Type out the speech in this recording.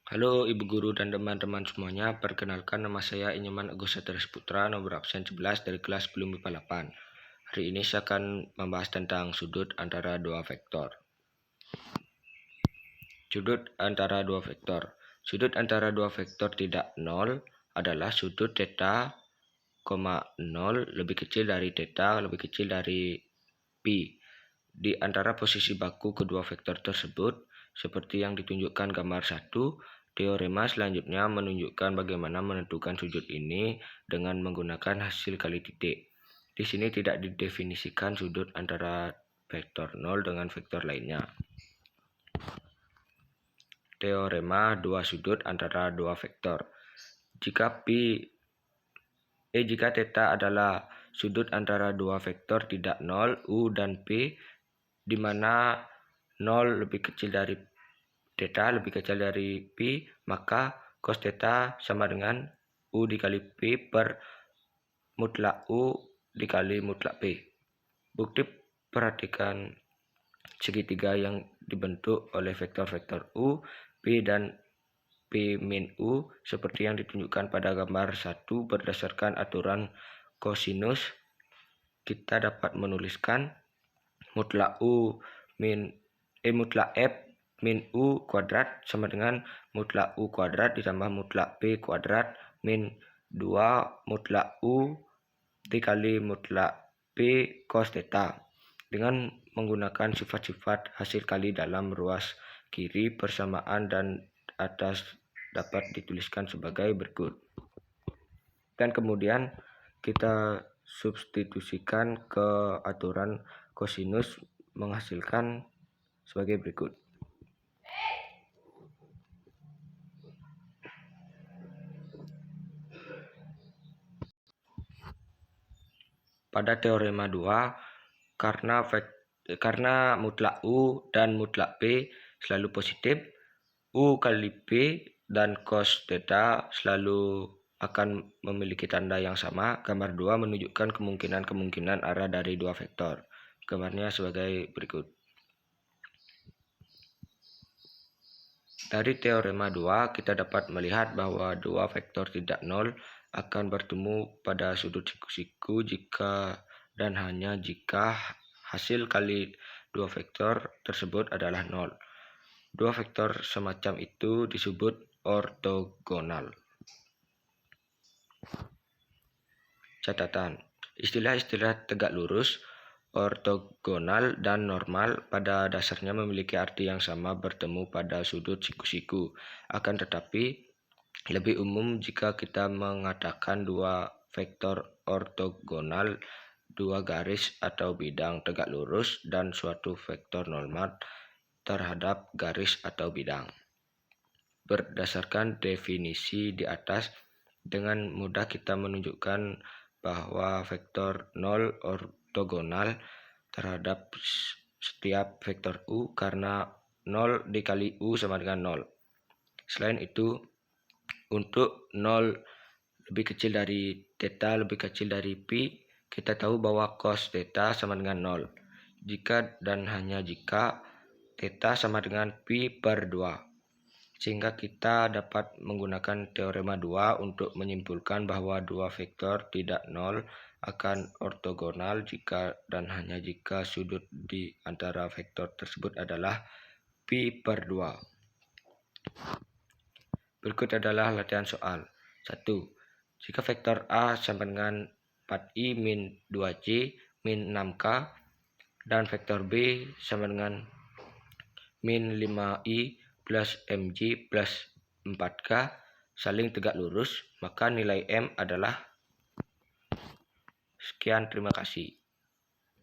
Halo Ibu Guru dan teman-teman semuanya, perkenalkan nama saya Inyoman Agus Satria Putra, nomor absen 11 dari kelas 10 MIPA 8. Hari ini saya akan membahas tentang sudut antara dua vektor. Sudut antara dua vektor. Sudut antara dua vektor tidak nol adalah sudut theta, 0 lebih kecil dari theta lebih kecil dari pi. Di antara posisi baku kedua vektor tersebut, seperti yang ditunjukkan gambar 1, teorema selanjutnya menunjukkan bagaimana menentukan sudut ini dengan menggunakan hasil kali titik. Di sini tidak didefinisikan sudut antara vektor 0 dengan vektor lainnya. Teorema dua sudut antara dua vektor. Jika theta adalah sudut antara dua vektor tidak 0, U dan P, di mana 0 lebih kecil dari theta lebih kecil dari pi, maka cos theta sama dengan U dikali P per mutlak U dikali mutlak P. Bukti, perhatikan segitiga yang dibentuk oleh vektor-vektor U, P dan P min U seperti yang ditunjukkan pada gambar 1 berdasarkan aturan kosinus. Kita dapat menuliskan mutlak F min U kuadrat sama dengan mutlak U kuadrat ditambah mutlak P kuadrat min 2 mutlak U dikali mutlak P cos theta dengan menggunakan sifat-sifat hasil kali dalam ruas kiri persamaan dan atas dapat dituliskan sebagai berikut. Dan kemudian kita substitusikan ke aturan kosinus menghasilkan sebagai berikut. Pada teorema 2, karena mutlak U dan mutlak P selalu positif, U kali P dan cos theta selalu akan memiliki tanda yang sama. Gambar 2 menunjukkan kemungkinan arah dari dua vektor. Gambarnya sebagai berikut. Dari teorema 2, kita dapat melihat bahwa dua vektor tidak nol akan bertemu pada sudut siku-siku jika dan hanya jika hasil kali dua vektor tersebut adalah nol. Dua vektor semacam itu disebut ortogonal. Catatan: istilah-istilah tegak lurus, ortogonal, dan normal pada dasarnya memiliki arti yang sama bertemu pada sudut siku-siku. Akan tetapi, lebih umum jika kita mengatakan dua vektor ortogonal, dua garis atau bidang tegak lurus, dan suatu vektor normal terhadap garis atau bidang. Berdasarkan definisi di atas, dengan mudah kita menunjukkan bahwa vektor 0 ortogonal terhadap setiap vektor U karena 0 dikali U sama dengan 0. Selain itu, untuk 0 lebih kecil dari theta lebih kecil dari pi, kita tahu bahwa cos theta sama dengan 0. Jika dan hanya jika theta sama dengan pi per 2. Sehingga kita dapat menggunakan teorema 2 untuk menyimpulkan bahwa dua vektor tidak nol akan ortogonal jika dan hanya jika sudut di antara vektor tersebut adalah pi per 2. Berikut adalah latihan soal. 1. Jika vektor A sama dengan 4i min 2c min 6k dan vektor B sama dengan min 5i plus mg plus 4k saling tegak lurus, maka nilai M adalah sekian. Terima kasih.